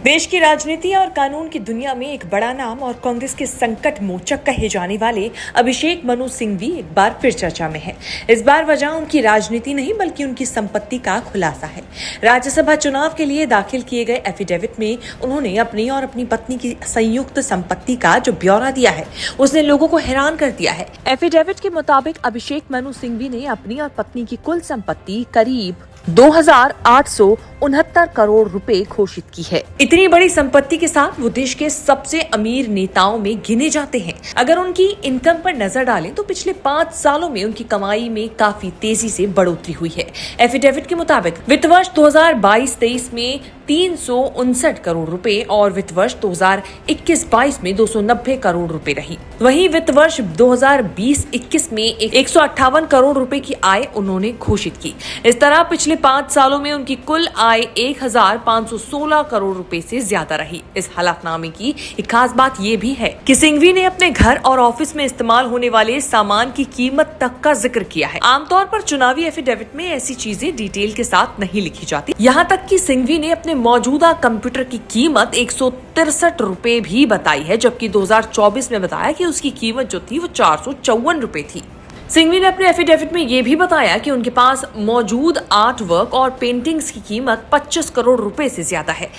देश की राजनीति और कानून की दुनिया में एक बड़ा नाम और कांग्रेस के संकट मोचक कहे जाने वाले अभिषेक मनु सिंघवी एक बार फिर चर्चा में है। इस बार वजह उनकी राजनीति नहीं बल्कि उनकी संपत्ति का खुलासा है। राज्यसभा चुनाव के लिए दाखिल किए गए एफिडेविट में उन्होंने अपनी और अपनी पत्नी की संयुक्त संपत्ति का जो ब्यौरा दिया है उसने लोगों को हैरान कर दिया है। एफिडेविट के मुताबिक अभिषेक मनु सिंघवी ने अपनी और पत्नी की कुल संपत्ति करीब 2,869 करोड़ रुपए घोषित की है। इतनी बड़ी संपत्ति के साथ वो देश के सबसे अमीर नेताओं में गिने जाते हैं। अगर उनकी इनकम पर नजर डालें तो पिछले 5 सालों में उनकी कमाई में काफी तेजी से बढ़ोतरी हुई है। एफिडेविट के मुताबिक वित्त वर्ष 2022-23 में 359 करोड़ रुपए और वित्त वर्ष 2021-22 में 290 करोड़ रुपए रही। वहीं वित्त वर्ष 2020-21 में 158 करोड़ रुपए की आय उन्होंने घोषित की। इस तरह पिछले 5 सालों में उनकी कुल आय 1,516 करोड़ रुपए से ज्यादा रही। इस हलफनामे की एक खास बात ये भी है कि सिंघवी ने अपने घर और ऑफिस में इस्तेमाल होने वाले सामान की कीमत तक का जिक्र किया है। आमतौर पर चुनावी एफिडेविट में ऐसी चीजें डिटेल के साथ नहीं लिखी जाती। यहाँ तक कि सिंघवी ने अपने मौजूदा कंप्यूटर की कीमत 163 रुपए भी बताई है, जबकि 2024 में बताया कि उसकी कीमत जो थी वो 454 रुपए थी। सिंघवी ने अपने एफिडेविट में ये भी बताया कि उनके पास मौजूद आर्ट वर्क और पेंटिंग्स की कीमत 25 करोड़ रुपए से ज्यादा है।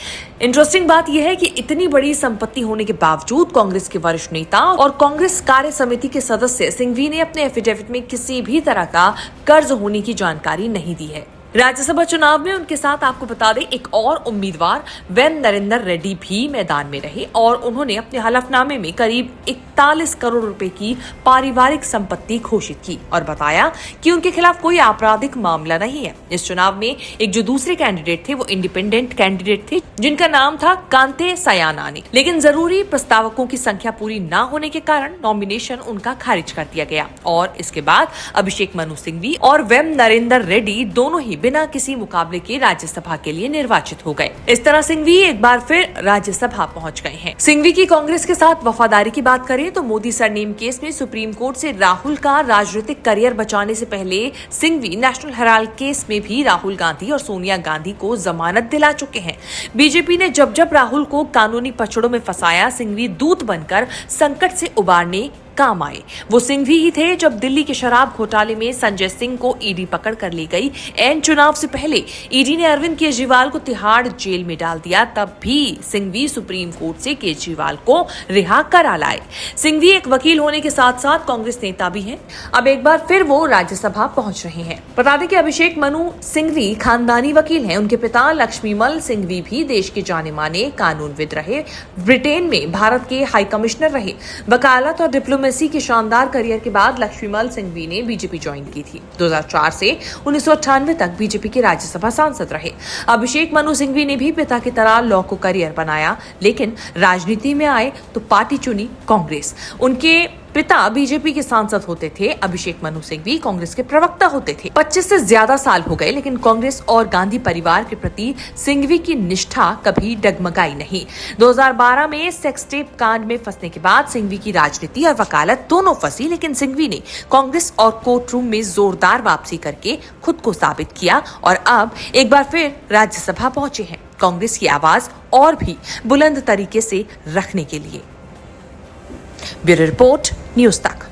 इंटरेस्टिंग बात यह है कि इतनी बड़ी संपत्ति होने के बावजूद कांग्रेस के वरिष्ठ नेता और कांग्रेस कार्य समिति के सदस्य सिंघवी ने अपने एफिडेविट में किसी भी तरह का कर्ज होने की जानकारी नहीं दी है। राज्यसभा चुनाव में उनके साथ आपको बता दें एक और उम्मीदवार वेम नरेंद्र रेड्डी भी मैदान में रहे और उन्होंने अपने हलफनामे में करीब 41 करोड़ रुपए की पारिवारिक संपत्ति घोषित की और बताया कि उनके खिलाफ कोई आपराधिक मामला नहीं है। इस चुनाव में एक जो दूसरे कैंडिडेट थे वो इंडिपेंडेंट कैंडिडेट थे जिनका नाम था कांते सयानानी, लेकिन जरूरी प्रस्तावकों की संख्या पूरी न होने के कारण नॉमिनेशन उनका खारिज कर दिया गया और इसके बाद अभिषेक मनु सिंघवी और वेम नरेंद्र रेड्डी दोनों ही बिना किसी मुकाबले के राज्यसभा के लिए निर्वाचित हो गए। इस तरह सिंघवी एक बार फिर राज्यसभा पहुंच गए हैं। सिंघवी की कांग्रेस के साथ वफादारी की बात करें तो मोदी सरनेम केस में सुप्रीम कोर्ट से राहुल का राजनीतिक करियर बचाने से पहले सिंघवी नेशनल हेराल्ड केस में भी राहुल गांधी और सोनिया गांधी को जमानत दिला चुके हैं। बीजेपी ने जब जब राहुल को कानूनी पचड़ों में फंसाया, सिंघवी दूत बनकर संकट से उबारने काम आए। वो सिंघवी ही थे जब दिल्ली के शराब घोटाले में संजय सिंह को ईडी पकड़ कर ले गई। एन चुनाव से पहले ईडी ने अरविंद केजरीवाल को तिहाड़ जेल में डाल दिया, तब भी सिंघवी सुप्रीम कोर्ट से केजरीवाल को रिहा करा लाए। सिंघवी एक वकील होने के साथ साथ कांग्रेस नेता भी हैं। अब एक बार फिर वो राज्यसभा पहुंच रहे हैं। बता दें कि अभिषेक मनु सिंघवी खानदानी वकील हैं। उनके पिता लक्ष्मीमल सिंघवी भी देश के जाने माने कानूनविद रहे। ब्रिटेन में भारत के हाई कमिश्नर रहे। वकालत और डिप्लोमेसी के शानदार करियर के बाद लक्ष्मीमल सिंघवी ने बीजेपी ज्वाइन की थी। 2004 से 1998 तक बीजेपी के राज्यसभा सांसद रहे। अभिषेक मनु सिंघवी ने भी पिता की तरह लॉ को करियर बनाया, लेकिन राजनीति में आए तो पार्टी चुनी कांग्रेस। उनके पिता बीजेपी के सांसद होते थे। अभिषेक मनु सिंघवी कांग्रेस के प्रवक्ता होते थे। 25 से ज्यादा साल हो गए, लेकिन कांग्रेस और गांधी परिवार के प्रति सिंघवी की निष्ठा कभी डगमगाई नहीं। 2012 में सेक्स टेप कांड में फंसने के बाद सिंघवी की राजनीति और वकालत दोनों फंसी, लेकिन सिंघवी ने कांग्रेस और कोर्ट रूम में जोरदार वापसी करके खुद को साबित किया और अब एक बार फिर राज्यसभा पहुंचे हैं कांग्रेस की आवाज और भी बुलंद तरीके से रखने के लिए। ब्यूरो रिपोर्ट, न्यूज़ तक।